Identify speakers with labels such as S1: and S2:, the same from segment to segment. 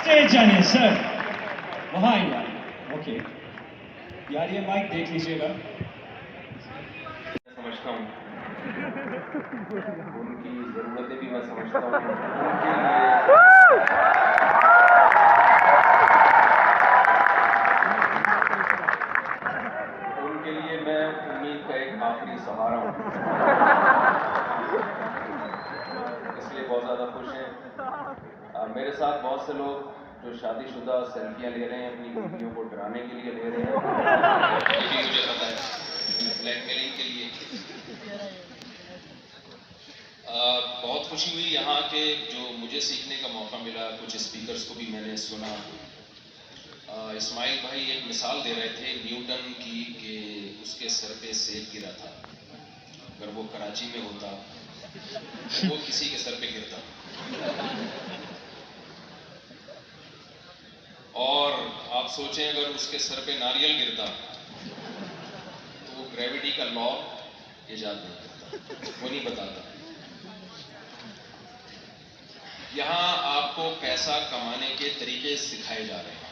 S1: Stage جانے سر وہاں یار اوکے یار یہ مائک دیکھ لیجیے گا
S2: سمجھتا ہوں ان کی ضرورتیں بھی میں سمجھتا ہوں ان کے لیے میں امید کا ایک آخری سہارا ہوں اس لیے بہت زیادہ خوش ہیں میرے ساتھ بہت سے لوگ جو شادی شدہ سیلفیاں لے رہے ہیں اپنی بیویوں کو ڈرانے کے لیے لے رہے ہیں یہ بھی مجھے پتا ہے بلیک میلنگ کے لیے بہت خوشی ہوئی یہاں کے جو مجھے سیکھنے کا موقع ملا کچھ اسپیکرز کو بھی میں نے سنا اسماعیل بھائی ایک مثال دے رہے تھے نیوٹن کی کہ اس کے سر پہ سیب گرا تھا اگر وہ کراچی میں ہوتا وہ کسی کے سر پہ گرتا اور آپ سوچیں اگر اس کے سر پہ ناریل گرتا تو وہ گریوٹی کا لا ایجاد نہیں کرتا وہ نہیں بتاتا یہاں آپ کو پیسہ کمانے کے طریقے سکھائے جا رہے ہیں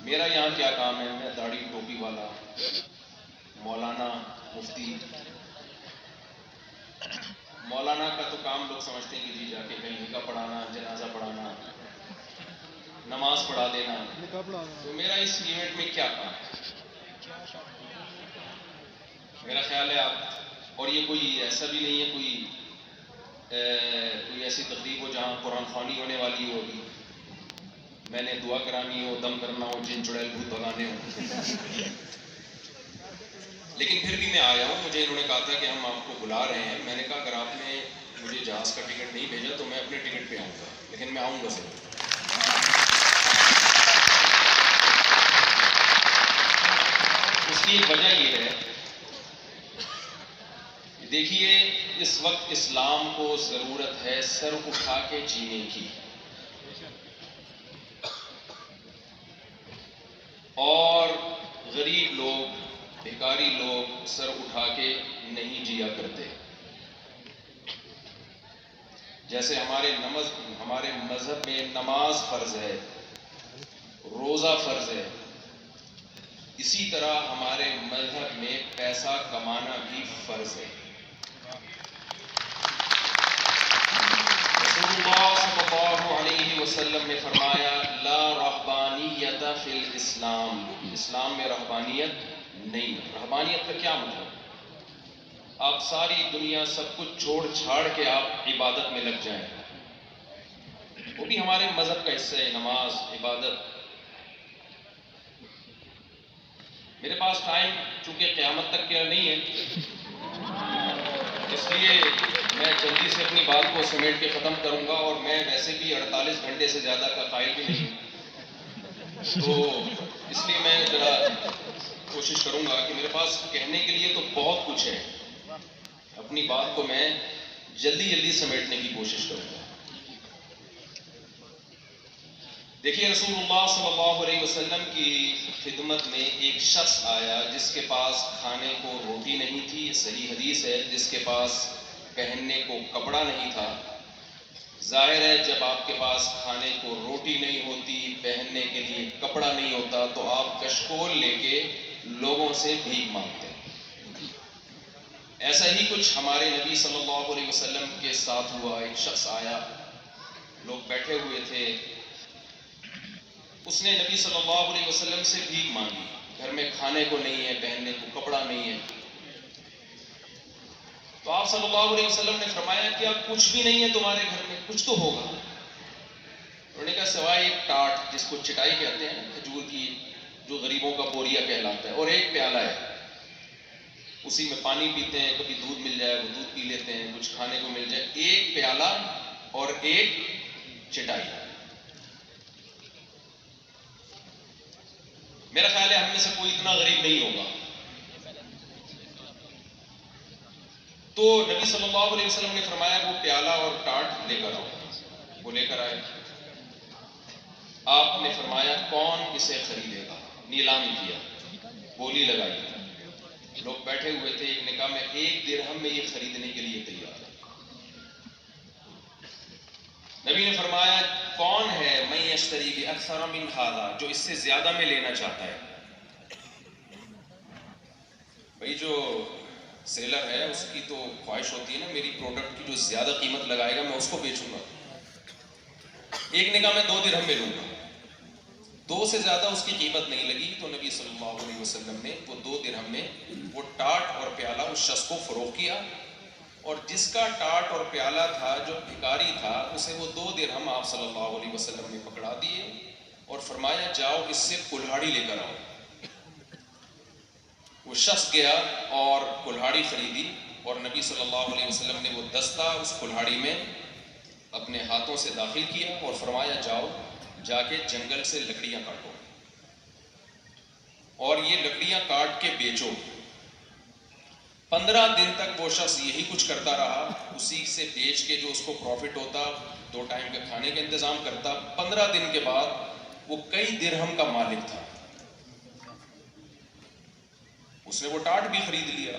S2: میرا یہاں کیا کام ہے میں داڑھی ٹوپی والا مولانا مفتی مولانا کا تو کام لوگ سمجھتے ہیں کہ جی جا کے کہیں نکاح پڑھانا جنازہ پڑھانا نماز پڑھا دینا تو میرا اس ایونٹ میں کیا کام ہے میرا خیال ہے آپ اور یہ کوئی ایسا بھی نہیں ہے کوئی ایسی تقریب ہو جہاں قرآن خوانی ہونے والی ہوگی میں نے دعا کرانی ہو دم کرنا ہو جن چڑیل بھوت بھگانے ہو لیکن پھر بھی میں آیا ہوں مجھے انہوں نے کہا تھا کہ ہم آپ کو بلا رہے ہیں میں نے کہا اگر آپ نے مجھے جہاز کا ٹکٹ نہیں بھیجا تو میں اپنے ٹکٹ پہ آؤں گا لیکن میں آؤں گا ضرور اس کی ایک وجہ یہ ہے دیکھیے اس وقت اسلام کو ضرورت ہے سر اٹھا کے جینے کی اور غریب لوگ بھکاری لوگ سر اٹھا کے نہیں جیا کرتے جیسے ہمارے مذہب میں نماز فرض ہے روزہ فرض ہے اسی طرح ہمارے مذہب میں پیسہ کمانا بھی فرض ہے رسول اللہ صلی اللہ علیہ وسلم نے فرمایا لا رہبانیت فی الاسلام اسلام میں رہبانیت نہیں رہبانیت کا کیا مطلب آپ ساری دنیا سب کچھ چھوڑ چھاڑ کے آپ عبادت میں لگ جائیں وہ بھی ہمارے مذہب کا حصہ ہے نماز عبادت میرے پاس ٹائم چونکہ قیامت تک کیا نہیں ہے اس لیے میں جلدی سے اپنی بات کو سمیٹ کے ختم کروں گا اور میں ویسے بھی 48 گھنٹے سے زیادہ کا قائل بھی نہیں ہوں تو اس لیے میں ذرا کوشش کروں گا کہ میرے پاس کہنے کے لیے تو بہت کچھ ہے اپنی بات کو میں جلدی سمیٹنے کی کوشش کروں گا دیکھیے رسول اللہ صلی اللہ علیہ وسلم کی خدمت میں ایک شخص آیا جس کے پاس کھانے کو روٹی نہیں تھی یہ صحیح حدیث ہے جس کے پاس پہننے کو کپڑا نہیں تھا ظاہر ہے جب آپ کے پاس کھانے کو روٹی نہیں ہوتی پہننے کے لیے کپڑا نہیں ہوتا تو آپ کشکول لے کے لوگوں سے بھیک مانگتے ایسا ہی کچھ ہمارے نبی صلی اللہ علیہ وسلم کے ساتھ ہوا ایک شخص آیا لوگ بیٹھے ہوئے تھے اس نے نبی صلی اللہ علیہ وسلم سے بھیک مانگی گھر میں کھانے کو نہیں ہے پہننے کو کپڑا نہیں ہے تو آپ صلی اللہ علیہ وسلم نے فرمایا کہ اب کچھ بھی نہیں ہے تمہارے گھر میں کچھ تو ہوگا انہوں نے کہا سوائے ایک ٹاٹ جس کو چٹائی کہتے ہیں کھجور کی جو غریبوں کا بوریا کہلاتا ہے اور ایک پیالہ ہے اسی میں پانی پیتے ہیں کبھی دودھ مل جائے وہ دودھ پی لیتے ہیں کچھ کھانے کو مل جائے ایک پیالہ اور ایک چٹائی میرا خیال ہے ہم میں سے کوئی اتنا غریب نہیں ہوگا تو نبی صلی اللہ علیہ وسلم نے فرمایا وہ پیالہ اور ٹاٹ لے کر آؤ وہ لے کر آئے آپ نے فرمایا کون اسے خریدے گا نیلامی کیا بولی لگائی لوگ بیٹھے ہوئے تھے ایک نے کہا میں 1 درہم میں یہ خریدنے کے لیے تیار ہوں نبی نے فرمایا کون ہے من یشتری باکثر من ھذا، جو اس سے زیادہ میں لینا چاہتا ہے؟ بھائی جو سیلر ہے اس کی تو خواہش ہوتی ہے نا میری پروڈکٹ کی جو زیادہ قیمت لگائے گا میں اس کو بیچوں گا. ایک نے کہا میں 2 درہم میں لوں گا. 2 سے زیادہ اس کی قیمت نہیں لگی تو نبی صلی اللہ علیہ وسلم نے وہ 2 درہم میں وہ ٹاٹ اور پیالہ اس شخص کو فروخت کیا، اور جس کا ٹاٹ اور پیالہ تھا جو بھکاری تھا اسے وہ 2 درہم آپ صلی اللہ علیہ وسلم نے پکڑا دیے اور فرمایا جاؤ اس سے کلہاڑی لے کر آؤ. وہ شخص گیا اور کلہاڑی خریدی اور نبی صلی اللہ علیہ وسلم نے وہ دستہ اس کلہاڑی میں اپنے ہاتھوں سے داخل کیا اور فرمایا جاؤ جا کے جنگل سے لکڑیاں کاٹو اور یہ لکڑیاں کاٹ کے بیچو. 15 دن تک وہ شخص یہی کچھ کرتا رہا، اسی سے بیچ کے جو اس کو پروفٹ ہوتا 2 ٹائم کے کھانے کا انتظام کرتا. 15 دن کے بعد وہ کئی درہم کا مالک تھا. اس نے وہ ٹاٹ بھی خرید لیا،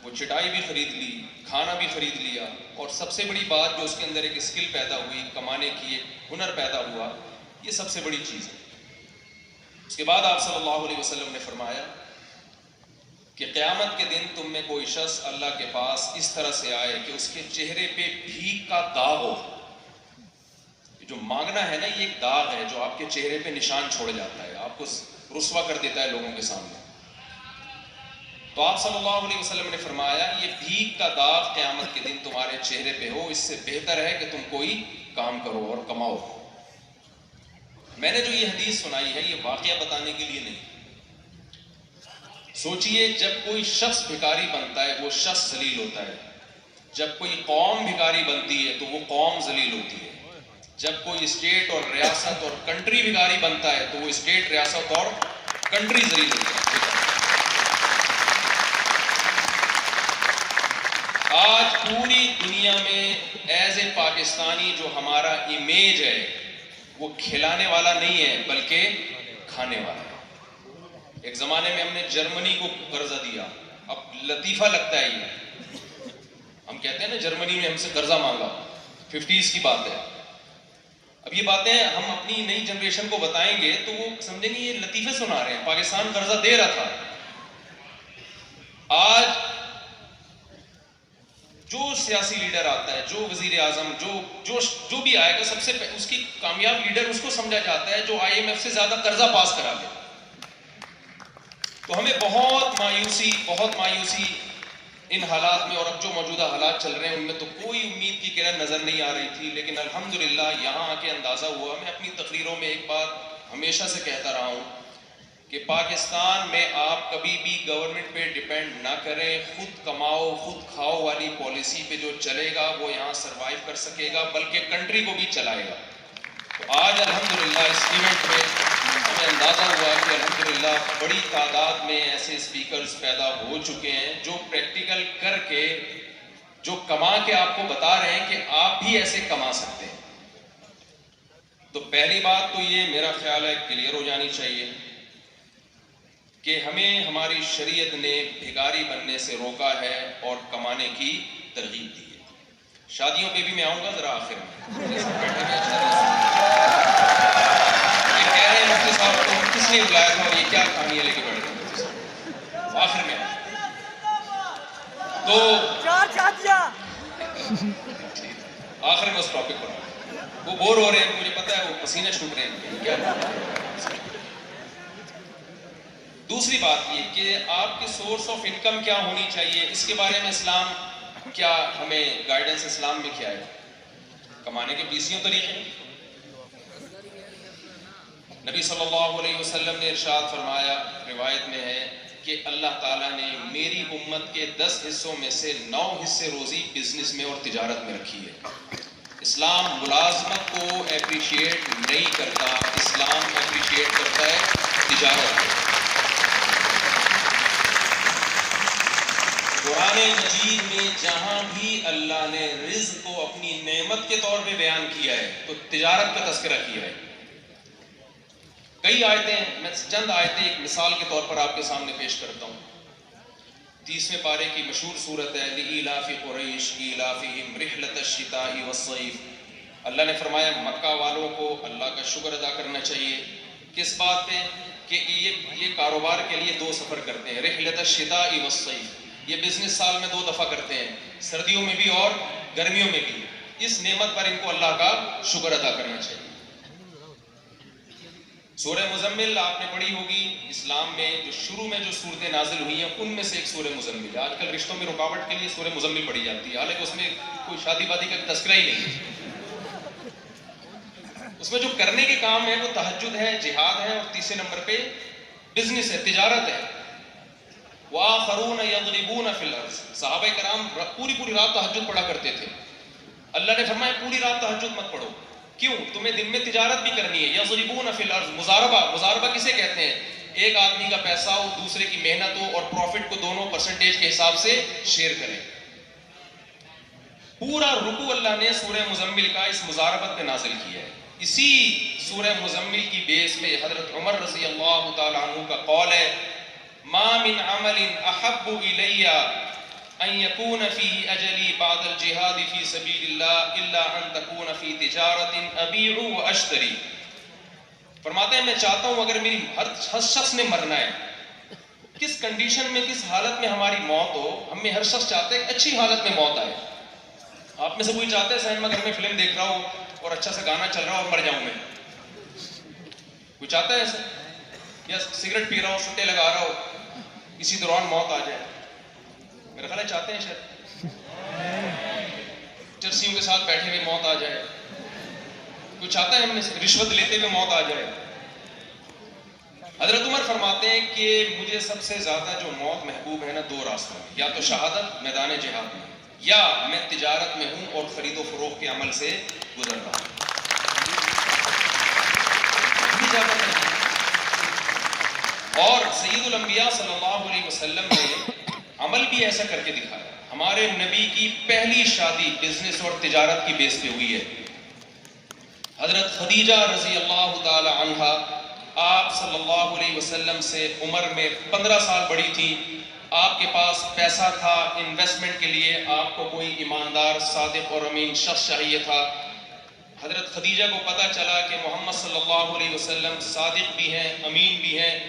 S2: وہ چٹائی بھی خرید لی، کھانا بھی خرید لیا، اور سب سے بڑی بات جو اس کے اندر ایک اسکل پیدا ہوئی، کمانے کی ایک ہنر پیدا ہوا، یہ سب سے بڑی چیز ہے. اس کے بعد آپ صلی اللہ علیہ وسلم نے فرمایا کہ قیامت کے دن تم میں کوئی شخص اللہ کے پاس اس طرح سے آئے کہ اس کے چہرے پہ بھیک کا داغ ہو. جو مانگنا ہے نا یہ ایک داغ ہے جو آپ کے چہرے پہ نشان چھوڑ جاتا ہے، آپ کو رسوا کر دیتا ہے لوگوں کے سامنے. تو آپ صلی اللہ علیہ وسلم نے فرمایا یہ بھیک کا داغ قیامت کے دن تمہارے چہرے پہ ہو، اس سے بہتر ہے کہ تم کوئی کام کرو اور کماؤ. میں نے جو یہ حدیث سنائی ہے یہ واقعہ بتانے کے لیے نہیں. سوچئے جب کوئی شخص بھکاری بنتا ہے وہ شخص ذلیل ہوتا ہے، جب کوئی قوم بھکاری بنتی ہے تو وہ قوم ذلیل ہوتی ہے، جب کوئی اسٹیٹ اور ریاست اور کنٹری بھکاری بنتا ہے تو وہ اسٹیٹ، ریاست اور کنٹری ذلیل ہوتی ہے. آج پوری دنیا میں ایز اے پاکستانی جو ہمارا امیج ہے وہ کھلانے والا نہیں ہے بلکہ کھانے والا ہے. ایک زمانے میں ہم نے جرمنی کو قرضہ دیا، اب لطیفہ لگتا ہے یہ، ہم کہتے ہیں نا جرمنی میں ہم سے قرضہ مانگا، 50s کی بات ہے. اب یہ باتیں ہم اپنی نئی جنریشن کو بتائیں گے تو وہ سمجھیں گے یہ لطیفے سنا رہے ہیں، پاکستان قرضہ دے رہا تھا. آج جو سیاسی لیڈر آتا ہے، جو وزیر اعظم، جو بھی آئے گا، سب سے اس کی کامیاب لیڈر اس کو سمجھا جاتا ہے جو IMF سے زیادہ قرضہ پاس کرا لے. تو ہمیں بہت مایوسی ان حالات میں، اور اب جو موجودہ حالات چل رہے ہیں ان میں تو کوئی امید کی کرن نظر نہیں آ رہی تھی. لیکن الحمدللہ یہاں آ کے اندازہ ہوا. میں اپنی تقریروں میں ایک بات ہمیشہ سے کہتا رہا ہوں کہ پاکستان میں آپ کبھی بھی گورنمنٹ پہ ڈیپینڈ نہ کریں، خود کماؤ خود کھاؤ والی پالیسی پہ جو چلے گا وہ یہاں سروائیو کر سکے گا، بلکہ کنٹری کو بھی چلائے گا. تو آج الحمدللہ اس ایونٹ میں ہمیں اندازہ ہوا کہ الحمدللہ بڑی تعداد میں ایسے اسپیکرز پیدا ہو چکے ہیں جو پریکٹیکل کر کے، جو کما کے آپ کو بتا رہے ہیں کہ آپ بھی ایسے کما سکتے ہیں. تو پہلی بات تو یہ میرا خیال ہے کلیئر ہو جانی چاہیے کہ ہمیں ہماری شریعت نے بھکاری بننے سے روکا ہے اور کمانے کی ترغیب دی ہے. شادیوں پہ بھی میں آؤں گا ذرا آخر میں. یہ کہہ رہے ہیں مفتی صاحب کو کس نے بلایا تھا اور یہ کیا کہانی ہے لے کے بیٹھ گئے مفتی صاحب. آخر میں تو آخر میں اس ٹاپک پر وہ بور ہو رہے ہیں، مجھے پتا ہے وہ پسینے چھوٹ رہے ہیں کیا. دوسری بات یہ کہ آپ کی سورس آف انکم کیا ہونی چاہیے، اس کے بارے میں اسلام کیا ہمیں گائیڈنس اسلام میں کیا ہے. کمانے کے 20 طریقے. نبی صلی اللہ علیہ وسلم نے ارشاد فرمایا، روایت میں ہے کہ اللہ تعالیٰ نے میری امت کے 10 حصوں میں سے 9 حصے روزی بزنس میں اور تجارت میں رکھی ہے. اسلام ملازمت کو اپریشیٹ نہیں کرتا، اسلام اپریشیٹ کرتا ہے تجارت کو. قرآن مجید میں جہاں بھی اللہ نے رزق کو اپنی نعمت کے طور پہ بیان کیا ہے تو تجارت کا تذکرہ کیا ہے. کئی آیتیں، میں چند آیتیں ایک مثال کے طور پر آپ کے سامنے پیش کرتا ہوں. 30ویں پارے کی مشہور سورت ہے لِإِيلَافِ قُرَيْشٍ إِيلَافِهِمْ رِحْلَةَ الشِّتَاءِ وَالصَّيْفِ. اللہ نے فرمایا مکہ والوں کو اللہ کا شکر ادا کرنا چاہیے. کس بات پہ؟ کہ یہ کاروبار کے لیے 2 سفر کرتے ہیں، رحلۃ الشتاء والصیف. یہ بزنس سال میں 2 دفعہ کرتے ہیں، سردیوں میں بھی اور گرمیوں میں بھی. اس نعمت پر ان کو اللہ کا شکر ادا کرنا چاہیے. سورہ مزمل آپ نے پڑھی ہوگی. اسلام میں جو شروع میں جو صورتیں نازل ہوئی ہیں ان میں سے ایک سورہ مزمل ہے. آج کل رشتوں میں رکاوٹ کے لیے سورہ مزمل پڑھی جاتی ہے، حالانکہ اس میں کوئی شادی وادی کا تذکرہ ہی نہیں ہے. اس میں جو کرنے کے کام ہے وہ تہجد ہے، جہاد ہے، اور تیسرے نمبر پہ بزنس ہے، تجارت ہے. وآخرون یضربون فی الارض. صحابہ کرام پوری رات تہجد پڑھا کرتے تھے. اللہ نے فرمایا پوری رات تہجد مت پڑھو. کیوں؟ تمہیں دن میں تجارت بھی کرنی ہے. یضربون فی الارض. مضاربہ کسے کہتے ہیں؟ ایک آدمی کا پیسہ ہو، دوسرے کی محنت ہو، اور پروفٹ کو دونوں پرسنٹیج کے حساب سے شیئر کریں. پورا رکوع اللہ نے سورہ مزمل کا اس مضاربت پہ نازل کیا ہے. اسی سورہ مزمل کی بیس پہ حضرت عمر رضی اللہ تعالیٰ عنہ کا قول ہے ما من عمل احب الی ان یکون فیہ اجلی بعد الجہاد فی سبیل اللہ الا ان تکون فی تجارت ابیع و اشتری. فرماتے ہیں میں چاہتا ہوں اگر میری ہر شخص نے مرنا ہے، کس کنڈیشن میں، کس حالت میں ہماری موت ہو، ہم میں ہر شخص چاہتا ہے کہ اچھی حالت میں موت آئے. آپ میں سے کوئی چاہتا ہے سینما گھر میں فلم دیکھ رہا ہو اور اچھا سا گانا چل رہا ہو اور مر جاؤں میں؟ کوئی چاہتا ہے ایسا؟ یا سگریٹ پی رہا ہو، سٹے لگا رہا ہو، اسی دوران موت آ جائے؟ میرا خیال ہے چاہتے ہیں شاید. چرسیوں کے ساتھ بیٹھے ہوئے موت آ جائے. کوئی چاہتا ہے ہم نے رشوت لیتے ہوئے موت آ جائے؟ حضرت عمر فرماتے ہیں کہ مجھے سب سے زیادہ جو موت محبوب ہے نا 2 راستوں میں، یا تو شہادت میدان جہاد میں، یا میں تجارت میں ہوں اور خرید و فروخت کے عمل سے گزر رہا ہوں. اور سید الانبیاء صلی اللہ علیہ وسلم نے عمل بھی ایسا کر کے دکھایا. ہمارے نبی کی پہلی شادی بزنس اور تجارت کی بیس پہ ہوئی ہے. حضرت خدیجہ رضی اللہ تعالی عنہا آپ صلی اللہ علیہ وسلم سے عمر میں 15 سال بڑی تھی. آپ کے پاس پیسہ تھا انویسٹمنٹ کے لیے، آپ کو کوئی ایماندار، صادق اور امین شخص چاہیے تھا. حضرت خدیجہ کو پتہ چلا کہ محمد صلی اللہ علیہ وسلم صادق بھی ہیں، امین بھی ہیں،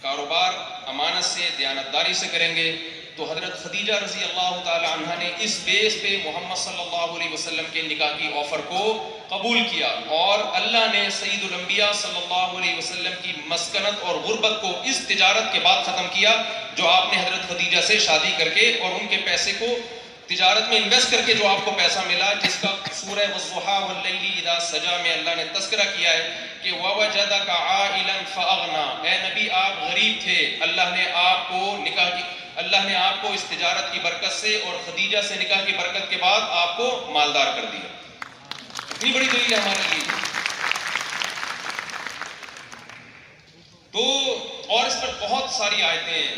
S2: کاروبار امانت سے، دیانتداری سے کریں گے. تو حضرت خدیجہ رضی اللہ تعالی عنہ نے اس بیس پہ محمد صلی اللہ علیہ وسلم کے نکاح کی آفر کو قبول کیا، اور اللہ نے سید الانبیاء صلی اللہ علیہ وسلم کی مسکنت اور غربت کو اس تجارت کے بعد ختم کیا جو آپ نے حضرت خدیجہ سے شادی کر کے اور ان کے پیسے کو تجارت میں انویسٹ کر کے جو آپ کو پیسہ ملا، جس کا سورہ والضحیٰ واللیل اذا سجا میں اللہ نے تذکرہ کیا ہے کہ وَوَجَدَكَ عَائِلًا فَأَغْنَىٰ. اے نبی آپ غریب تھے، اللہ نے آپ کو نکاح کی، اللہ نے آپ کو اس تجارت کی برکت سے اور خدیجہ سے نکاح کی برکت کے بعد آپ کو مالدار کر دیا. اتنی بڑی دلیل ہے ہمارے لیے. تو اور اس پر بہت ساری آیتیں ہیں.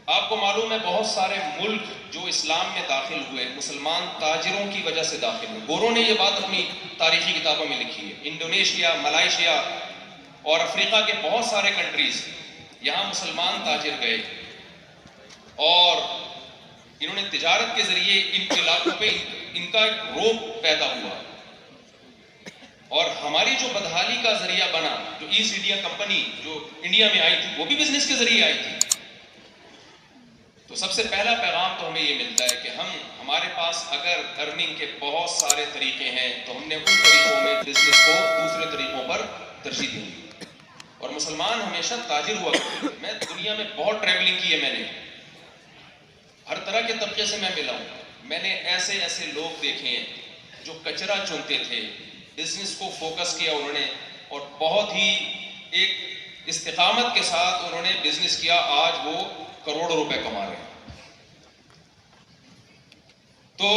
S2: آپ کو معلوم ہے بہت سارے ملک جو اسلام میں داخل ہوئے مسلمان تاجروں کی وجہ سے داخل ہوئے. گوروں نے یہ بات اپنی تاریخی کتابوں میں لکھی ہے. انڈونیشیا، ملائیشیا اور افریقہ کے بہت سارے کنٹریز، یہاں مسلمان تاجر گئے اور انہوں نے تجارت کے ذریعے ان علاقوں پہ ان کا ایک روب پیدا ہوا. اور ہماری جو بدحالی کا ذریعہ بنا، جو ایسٹ انڈیا کمپنی جو انڈیا میں آئی تھی، وہ بھی بزنس کے ذریعے آئی تھی. تو سب سے پہلا پیغام تو ہمیں یہ ملتا ہے کہ ہمارے پاس اگر ارننگ کے بہت سارے طریقے ہیں تو ہم نے ان طریقوں میں بزنس کو دوسرے طریقوں پر ترجیح دی. اور مسلمان ہمیشہ تاجر ہوا کرتے ہیں. میں دنیا میں بہت ٹریولنگ کی ہے، میں نے ہر طرح کے طبقے سے میں ملا ہوں. میں نے ایسے لوگ دیکھے ہیں جو کچرا چنتے تھے، بزنس کو فوکس کیا انہوں نے اور بہت ہی ایک استقامت کے ساتھ انہوں نے بزنس کیا. آج وہ کروڑوں روپے کما رہے ہیں. تو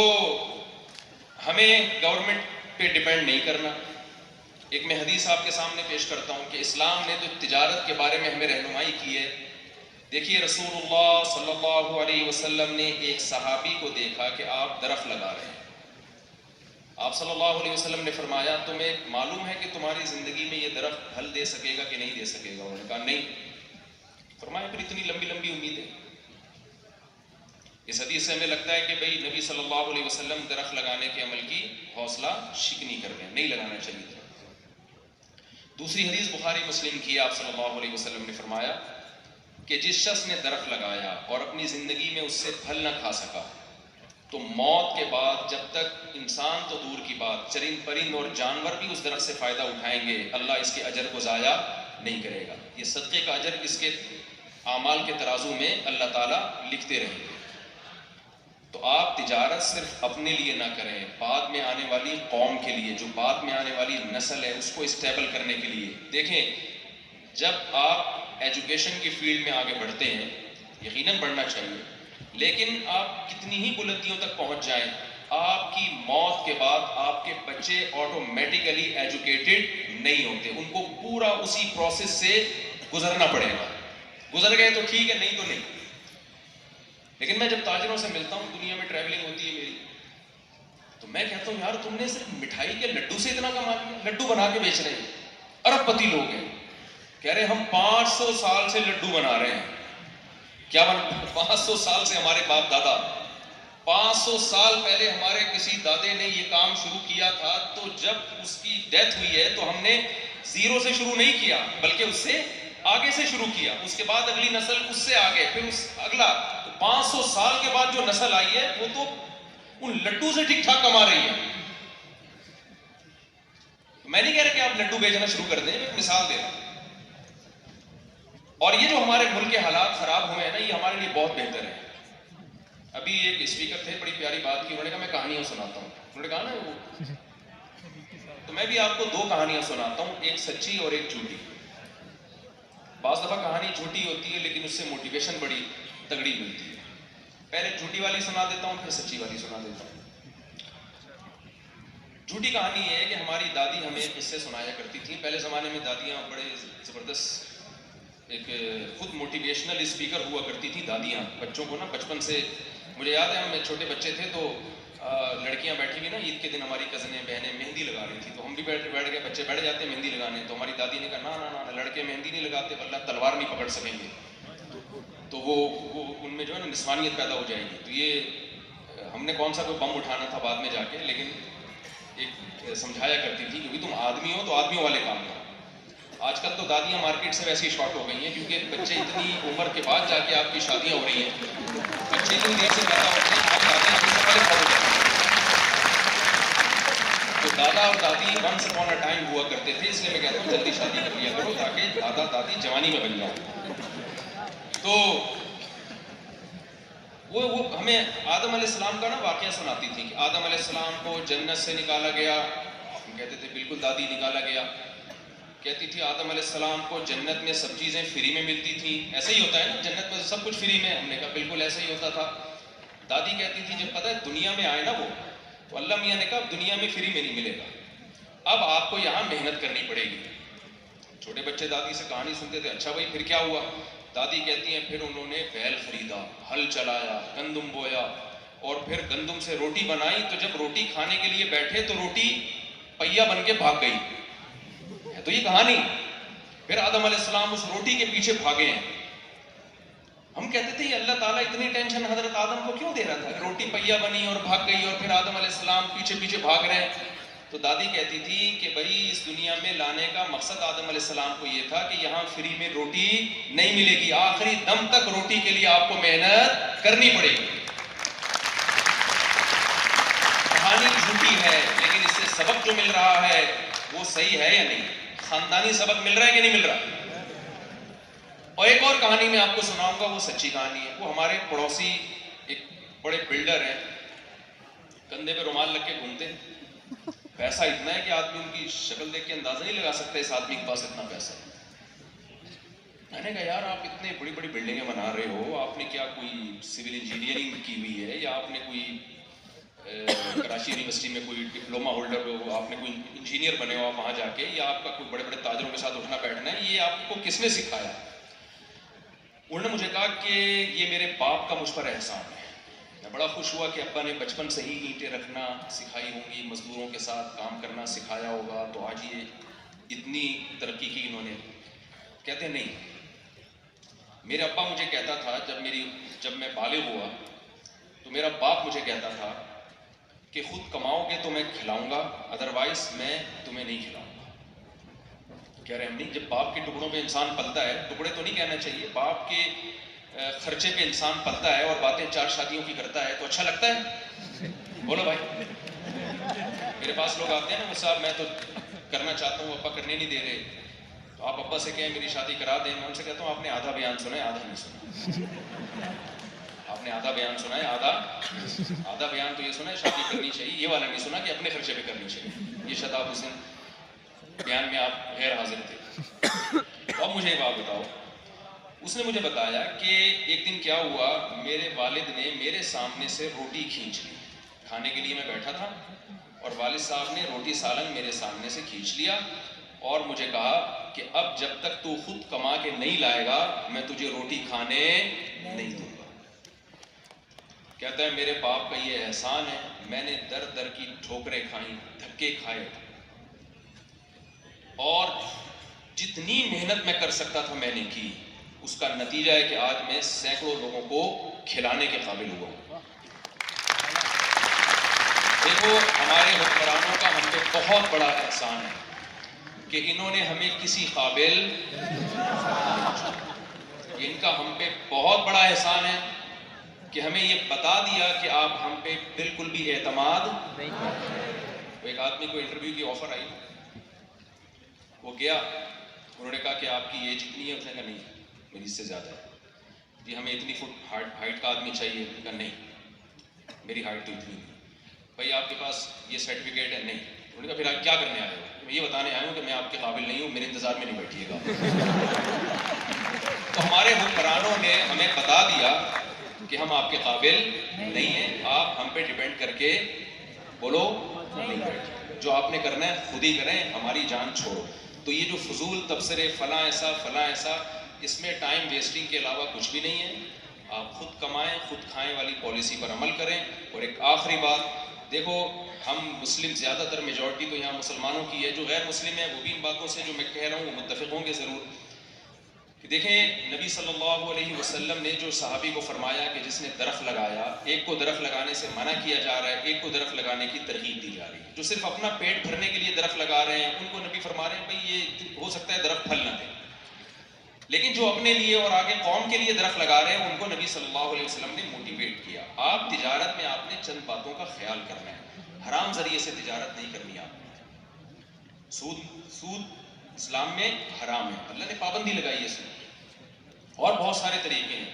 S2: ہمیں گورنمنٹ پہ ڈیپینڈ نہیں کرنا. ایک میں حدیث آپ کے سامنے پیش کرتا ہوں کہ اسلام نے جو تجارت کے بارے میں ہمیں رہنمائی کی ہے. دیکھیے رسول اللہ صلی اللہ علیہ وسلم نے ایک صحابی کو دیکھا کہ آپ درخت لگا رہے ہیں. آپ صلی اللہ علیہ وسلم نے فرمایا تمہیں معلوم ہے کہ تمہاری زندگی میں یہ درخت پھل دے سکے گا کہ نہیں دے سکے گا؟ انہوں نے کہا نہیں. فرمایا پھر اتنی لمبی لمبی امیدیں. اس حدیث سے ہمیں لگتا ہے کہ بھئی نبی صلی اللہ علیہ وسلم درخت لگانے کے عمل کی حوصلہ شکنی کر رہے ہیں، نہیں لگانا چاہیے تھا۔ دوسری حدیث بخاری مسلم کی، آپ صلی اللہ علیہ وسلم نے فرمایا کہ جس شخص نے درخت لگایا اور اپنی زندگی میں اس سے پھل نہ کھا سکا، تو موت کے بعد جب تک انسان تو دور کی بات، چرند پرند اور جانور بھی اس درخت سے فائدہ اٹھائیں گے، اللہ اس کے اجر کو ضائع نہیں کرے گا۔ یہ صدقے کا اجر اس کے اعمال کے ترازو میں اللہ تعالیٰ لکھتے رہیں گے۔ تو آپ تجارت صرف اپنے لیے نہ کریں، بعد میں آنے والی قوم کے لیے، جو بعد میں آنے والی نسل ہے اس کو اسٹیبل کرنے کے لیے۔ دیکھیں، جب آپ ایجوکیشن کی فیلڈ میں آگے بڑھتے ہیں، یقیناً بڑھنا چاہیے، لیکن آپ کتنی ہی بلندیوں تک پہنچ جائیں، آپ کی موت کے بعد آپ کے بچے آٹومیٹیکلی ایجوکیٹڈ نہیں ہوتے، ان کو پورا اسی پروسیس سے گزرنا پڑے گا۔ گزر گئے تو ٹھیک ہے، نہیں تو نہیں۔ لیکن میں جب تاجروں سے ملتا ہوں، دنیا میں ٹریولنگ ہوتی ہے میری، تو میں کہتا ہوں یار تم نے صرف مٹھائی کے لڈو سے اتنا کما لیا، لڈو بنا کے بیچ رہے ہیں، ارب پتی لوگ ہیں۔ کہہ رہے ہم 500 سال سے لڈو بنا رہے ہیں۔ کیا 500 سال سے ہمارے باپ دادا، 500 سال پہلے ہمارے کسی دادے نے یہ کام شروع کیا تھا، تو جب اس کی ڈیتھ ہوئی ہے تو ہم نے زیرو سے شروع نہیں کیا، بلکہ اس سے آگے سے شروع کیا، اس کے بعد اگلی نسل اس سے آگے، پھر اس اگلا، تو 500 سال کے بعد جو نسل آئی ہے وہ تو ان لڈو سے ٹھیک ٹھاک کما رہی ہے۔ میں نہیں کہہ رہا کہ آپ لڈو بیچنا شروع کر دیں، میں ایک مثال دے رہا ہوں۔ اور یہ جو ہمارے ملک کے حالات خراب ہوئے ہیں نا، یہ ہمارے لیے بہت بہتر ہے۔ ابھی ایک اسپیکر تھے، بڑی پیاری بات کی، انہوں نے کہا میں کہانیاں سناتا ہوں، انہوں نے کہا نا وہ، تو میں بھی آپ کو 2 کہانیاں سناتا ہوں، ایک سچی اور ایک جھوٹی۔ بعض دفعہ کہانی جھوٹی ہوتی ہے لیکن اس سے موٹیویشن بڑی تگڑی ملتی ہے۔ پہلے جھوٹی والی سنا دیتا ہوں، پھر سچی والی سنا دیتا ہوں۔ جھوٹی کہانی یہ ہے کہ ہماری دادی ہمیں قصے سنایا کرتی تھی۔ پہلے زمانے میں دادیاں بڑے زبردست ایک خود موٹیویشنل اسپیکر ہوا کرتی تھی دادیاں، بچوں کو نا بچپن سے، مجھے یاد ہے ہم چھوٹے بچے تھے تو لڑکیاں بیٹھی ہوئی نا، عید کے دن ہماری کزنیں بہنیں مہندی لگا رہی تھی، تو ہم بھی بیٹھ گئے، بچے بیٹھ جاتے ہیں مہندی لگانے، تو ہماری دادی نے کہا نا نا نا، لڑکے مہندی نہیں لگاتے ورنہ تلوار نہیں پکڑ سکیں گے، تو وہ ان میں جو ہے نا نسوانیت پیدا ہو جائے گی۔ تو یہ ہم نے کون سا کوئی بم اٹھانا تھا بعد میں جا کے، لیکن ایک سمجھایا کرتی تھی کیونکہ تم آدمی ہو تو آدمیوں والے کام کرو۔ آج کل تو دادیاں مارکیٹ سے ویسے ہی شارٹ ہو گئی ہیں، کیونکہ بچے اتنی عمر کے بعد جا کے آپ کی شادیاں ہو رہی ہیں، بچے اتنی دیر سے پیدا ہوتے ہیں، آپ دادے ہم سے پہلے فالو کرتے ہیں۔ تو دادا اور دادی ونس اپون اے ٹائم ہوا کرتے تھے، اس لیے میں کہتا ہوں جلدی شادی کر لیا کرو تاکہ دادا دادی جوانی میں بن جائیں۔ تو وہ ہمیں آدم علیہ السلام کا نا واقعہ سناتی تھی کہ آدم علیہ السلام کو جنت سے نکالا گیا، ہم کہتے تھے بالکل دادی نکالا گیا، کہتی تھی آدم علیہ السلام کو جنت میں سب چیزیں فری میں ملتی تھیں، ایسے ہی ہوتا ہے نا جنت میں سب کچھ فری میں، ہم نے کہا بالکل ایسے ہی ہوتا تھا۔ دادی کہتی تھی جب پتہ ہے دنیا میں آئے نا وہ، تو اللہ میاں نے کہا دنیا میں فری میں نہیں ملے گا، اب آپ کو یہاں محنت کرنی پڑے گی۔ چھوٹے بچے دادی سے کہانی سنتے تھے، اچھا بھائی پھر کیا ہوا؟ دادی کہتی ہیں پھر انہوں نے بیل خریدا، ہل چلایا، گندم بویا، اور پھر گندم سے روٹی بنائی، تو جب روٹی کھانے کے لیے بیٹھے تو روٹی پہیا بن کے بھاگ گئی، ہے تو یہ کہانی۔ پھر آدم علیہ السلام اس روٹی کے پیچھے بھاگے ہیں۔ ہم کہتے تھے یہ اللہ تعالیٰ اتنی ٹینشن حضرت آدم کو کیوں دے رہا تھا؟ روٹی پہیا بنی اور بھاگ گئی، اور پھر آدم علیہ السلام پیچھے پیچھے بھاگ رہے ہیں۔ تو دادی کہتی تھی کہ بھائی اس دنیا میں لانے کا مقصد آدم علیہ السلام کو یہ تھا کہ یہاں فری میں روٹی نہیں ملے گی، آخری دم تک روٹی کے لیے آپ کو محنت کرنی پڑے گی۔ کہانی جھوٹی ہے لیکن اس سے سبق جو مل رہا ہے وہ صحیح ہے یا نہیں؟ خاندانی سبق مل رہا ہے کہ نہیں مل رہا؟ اور ایک اور کہانی میں آپ کو سناؤں گا، وہ سچی کہانی ہے۔ وہ ہمارے پڑوسی ایک بڑے بلڈر ہیں، کندھے پہ رومال لگ کے گھومتے ہیں، پیسہ اتنا ہے کہ آدمی ان کی شکل دیکھ کے اندازہ نہیں لگا سکتا اس آدمی کے پاس اتنا پیسہ ہے۔ میں نے کہا یار آپ اتنے بڑی بڑی بلڈنگیں بنا رہے ہو، آپ نے کیا کوئی سول انجینئرنگ کی ہوئی ہے، یا آپ نے کوئی کراچی یونیورسٹی میں کوئی ڈپلوما ہولڈر ہو، آپ نے کوئی انجینئر بنے ہو آپ وہاں جا کے، یا آپ کا کوئی بڑے بڑے تاجروں کے ساتھ اٹھنا بیٹھنا ہے، یہ آپ کو کس نے سکھایا؟ انہوں نے مجھے کہا کہ یہ میرے باپ کا مجھ پر احسان ہے۔ میں بڑا خوش ہوا کہ ابا نے بچپن سے ہی اینٹیں رکھنا سکھائی ہوں گی، مزدوروں کے ساتھ کام کرنا سکھایا ہوگا، تو آج یہ اتنی ترقی کی انہوں نے۔ کہتے نہیں، میرے ابا مجھے کہتا تھا جب میں بالغ ہوا تو میرا باپ مجھے کہتا تھا کہ خود کماؤ گے تو میں کھلاؤں گا، ادروائز میں تمہیں نہیں کھلاؤں گا۔ کہہ رہے ہم نہیں، جب باپ کے ٹکڑوں پہ انسان پلتا ہے، ٹکڑے تو نہیں کہنا چاہیے، باپ کے خرچے پہ انسان پلتا ہے اور باتیں 4 شادیوں کی کرتا ہے تو اچھا لگتا ہے؟ بولو بھائی۔ میرے پاس لوگ آتے ہیں نا، صاحب میں تو کرنا چاہتا ہوں، ابا کرنے نہیں دے رہے، تو آپ ابا سے کہیں میری شادی کرا دیں۔ میں ان سے کہتا ہوں آپ نے آدھا بیان سنا ہے، آدھا نہیں سنا۔ آپ نے آدھا بیان سنا ہے، آدھا بیان تو یہ سنا ہے شادی کرنی چاہیے، یہ والا نہیں سنا کہ اپنے خرچے پہ کرنی چاہیے۔ یہ شاداب حسین بیان میں آپ غیر حاضر تھے۔ اب مجھے یہ بات بتاؤ، اس نے مجھے بتایا کہ ایک دن کیا ہوا، میرے والد نے میرے سامنے سے روٹی کھینچ لی، کھانے کے لیے میں بیٹھا تھا اور والد صاحب نے روٹی سالن میرے سامنے سے کھینچ لیا اور مجھے کہا کہ اب جب تک تو خود کما کے نہیں لائے گا میں تجھے روٹی کھانے نہیں دوں گا۔ کہتا ہے میرے باپ کا یہ احسان ہے، میں نے در در کی ٹھوکریں کھائیں، دھکے کھائے، اور جتنی محنت میں کر سکتا تھا میں نے کی، اس کا نتیجہ ہے کہ آج میں سینکڑوں لوگوں کو کھلانے کے قابل ہوا ہوں۔ دیکھو ہمارے حکمرانوں کا ہم پہ بہت بڑا احسان ہے کہ انہوں نے ہمیں کسی قابل، ان کا ہم پہ بہت بڑا احسان ہے کہ ہمیں یہ بتا دیا کہ آپ ہم پہ بالکل بھی اعتماد نہیں کرتے۔ ایک آدمی کو انٹرویو کی آفر آئی، وہ گیا، انہوں نے کہا کہ آپ کی ایج کتنی ہے؟ اس نے کہا نہیں میری اس سے زیادہ ہے۔ جی ہمیں اتنی فٹ ہائٹ کا آدمی چاہیے؟ اس نے کہا نہیں میری ہائٹ تو اتنی نہیں۔ بھائی آپ کے پاس یہ سرٹیفکیٹ ہے؟ نہیں۔ انہوں نے کہا پھر آپ کیا کرنے آئے ہو؟ میں یہ بتانے آیا ہوں کہ میں آپ کے قابل نہیں ہوں، میرے انتظار میں نہیں بیٹھیے گا۔ تو ہمارے حکمرانوں نے ہمیں بتا دیا کہ ہم آپ کے قابل نہیں ہیں، آپ ہم پہ ڈیپینڈ کر کے بولو نہیں بیٹھے، جو آپ نے کرنا ہے خود ہی کریں، ہماری جان چھوڑو۔ تو یہ جو فضول تبصرے فلاں ایسا، اس میں ٹائم ویسٹنگ کے علاوہ کچھ بھی نہیں ہے۔ آپ خود کمائیں، خود کھائیں والی پالیسی پر عمل کریں۔ اور ایک آخری بات، دیکھو ہم مسلم زیادہ تر میجورٹی تو یہاں مسلمانوں کی ہے، جو غیر مسلم ہے وہ بھی ان باتوں سے جو میں کہہ رہا ہوں وہ متفق ہوں گے ضرور۔ کہ دیکھیں نبی صلی اللہ علیہ وسلم نے جو صحابی کو فرمایا کہ جس نے درخت لگایا، ایک کو درخت لگانے سے منع کیا جا رہا ہے، ایک کو درخت لگانے کی ترغیب دی جا رہی ہے۔ جو صرف اپنا پیٹ بھرنے کے لیے درخت لگا رہے ہیں ان کو نبی فرما رہے ہیں بھئی یہ ہو سکتا ہے درخت پھل نہ دے، لیکن جو اپنے لیے اور آگے قوم کے لیے درخت لگا رہے ہیں ان کو نبی صلی اللہ علیہ وسلم نے موٹیویٹ کیا۔ آپ تجارت میں آپ نے چند باتوں کا خیال کرنا ہے، حرام ذریعے سے تجارت نہیں کرنی۔ آپ سود اسلام میں حرام ہے، اللہ نے پابندی لگائی ہے سود، اور بہت سارے طریقے ہیں۔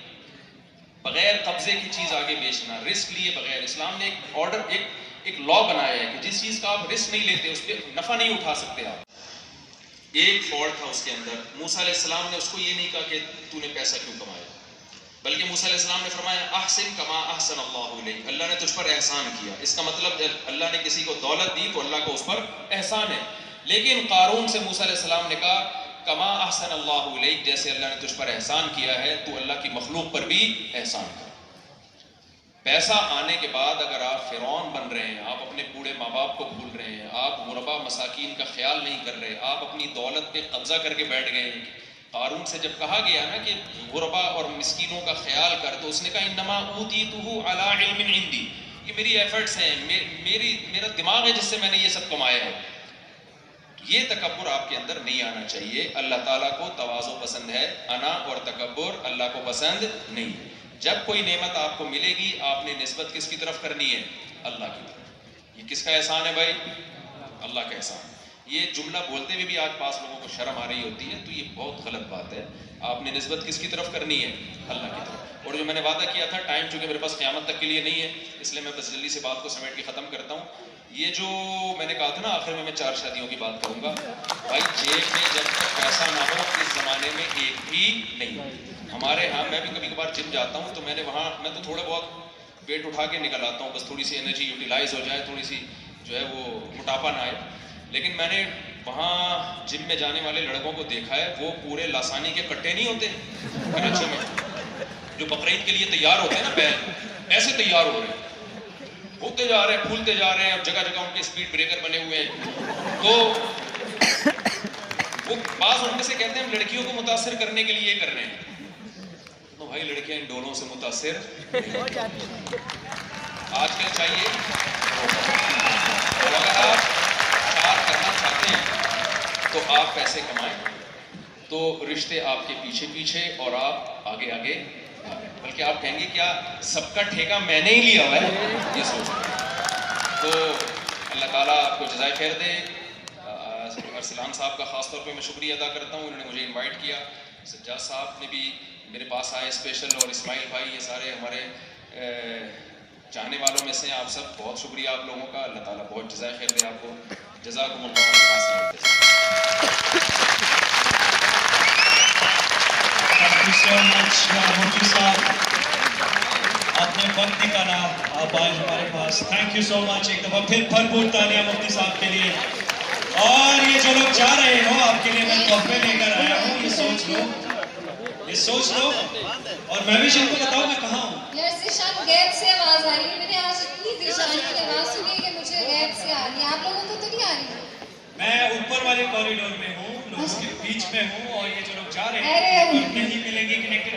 S2: بغیر قبضے کی چیز آگے بیچنا، رسک لیے بغیر، اسلام نے ایک آرڈر، ایک لا بنایا ہے کہ جس چیز کا آپ رسک نہیں لیتے اس پہ نفع نہیں اٹھا سکتے آپ۔ ایک فالٹ تھا اس کے اندر، موسیٰ علیہ السلام نے اس کو یہ نہیں کہا کہ تو نے پیسہ کیوں کمایا، بلکہ موسیٰ علیہ السلام نے فرمایا احسن کما احسن اللہ علیک، اللہ نے تجھ پر احسان کیا۔ اس کا مطلب جب اللہ نے کسی کو دولت دی تو اللہ کو اس پر احسان ہے۔ لیکن قارون سے موسیٰ علیہ السلام نے کہا کما احسن اللہ علیک، جیسے اللہ نے تجھ پر احسان کیا ہے تو اللہ کی مخلوق پر بھی احسان کر۔ پیسہ آنے کے بعد اگر آپ فرعون بن رہے ہیں، آپ اپنے بوڑھے ماں باپ کو بھول رہے ہیں، آپ غربا مساکین کا خیال نہیں کر رہے، آپ اپنی دولت پہ قبضہ کر کے بیٹھ گئے ہیں۔ قارون سے جب کہا گیا نا کہ غربا اور مسکینوں کا خیال کر، تو اس نے کہا انما اوتیتہ علی علم عندی، یہ میری ایفرٹس ہیں، میرا دماغ ہے جس سے میں نے یہ سب کمایا ہے۔ یہ تکبر آپ کے اندر نہیں آنا چاہیے۔ اللہ تعالیٰ کو تواضع پسند ہے، انا اور تکبر اللہ کو پسند نہیں۔ جب کوئی نعمت آپ کو ملے گی آپ نے نسبت کس کی طرف کرنی ہے؟ اللہ کی طرف۔ یہ کس کا احسان ہے بھائی؟ اللہ کا احسان۔ یہ جملہ بولتے ہوئے بھی آج پاس لوگوں کو شرم آ رہی ہوتی ہے، تو یہ بہت غلط بات ہے۔ آپ نے نسبت کس کی طرف کرنی ہے؟ اللہ کی طرف۔ اور جو میں نے وعدہ کیا تھا، ٹائم چونکہ میرے پاس قیامت تک کے لیے نہیں ہے، اس لیے میں بس جلدی سے بات کو سمیٹ کے ختم کرتا ہوں۔ یہ جو میں نے کہا تھا نا آخر میں 4 شادیوں کی بات کروں گا، بھائی جیب میں جب تک پیسہ نہ ہو اس زمانے میں ایک بھی نہیں۔ ہمارے ہاں میں بھی کبھی کبھار جم جاتا ہوں تو میں نے وہاں میں تو تھوڑا بہت ویٹ اٹھا کے نکل آتا ہوں، بس تھوڑی سی انرجی یوٹیلائز ہو جائے، تھوڑی سی جو ہے وہ موٹاپا نہ آئے۔ لیکن میں نے وہاں جم میں جانے والے لڑکوں کو دیکھا ہے، وہ پورے لاسانی کے کٹے نہیں ہوتے کراچی میں جو بقرعید کے لیے تیار ہوتے ہیں نا، بیل ایسے تیار ہو رہے ہیں، ہوتے جا رہے ہیں، پھولتے جا رہے ہیں، اب جگہ جگہ ان کے اسپیڈ بریکر بنے ہوئے ہیں۔ تو وہ بعض ان میں سے کہتے ہیں ہم لڑکیوں کو متاثر کرنے کے لیے یہ کر رہے ہیں، تو بھائی لڑکیاں ان ڈولوں سے متاثر ہو جاتی ہیں۔ آج کل چاہیے اور اگر آپ پیار کرنا چاہتے ہیں تو آپ پیسے کمائیں تو رشتے آپ کے پیچھے پیچھے اور آپ آگے آگے بلکہ آپ کہیں گے کیا سب کا ٹھیکہ میں نے ہی لیا ہوا ہے یہ سوچ تو اللہ تعالیٰ آپ کو جزائے خیر دے. ارسلان صاحب کا خاص طور پہ میں شکریہ ادا کرتا ہوں, انہوں نے مجھے انوائٹ کیا. سجاد صاحب نے بھی میرے پاس آئے اسپیشل, اور اسماعیل بھائی, یہ سارے ہمارے چاہنے والوں میں سے ہیں. آپ سب بہت شکریہ آپ لوگوں کا, اللہ تعالیٰ بہت جزائے خیر دے آپ کو. جزاکم اللہ خیر.
S1: Thank you so much, مفتی صاحب. آپ نے وقت نکالا, آپ آئے ہمارے پاس. تھینک یو سو مچ. ایک دفعہ پھر بھرپور تالیاں مفتی صاحب کے لیے. اور یہ جو لوگ جا رہے ہو, آپ کے لیے میں تحفے لے کر آیا ہوں, یہ سوچ لو, یہ سوچ لو. اور میں بھی شان کو بتاؤں میں کہاں ہوں.
S3: یار ذیشان غیب سے آواز آ رہی ہے. میں نے آج اتنی ذیشان کی آواز سنی ہے کہ مجھے غیب سے آ رہی ہے. آپ لوگوں کو تو نہیں آ رہی ہے؟
S1: میں اوپر والے کوریڈور میں ہوں, لوگوں کے بیچ میں ہوں, اور یہ جو لوگ جا رہے ہیں نہیں ملیں گے کنیکٹڈ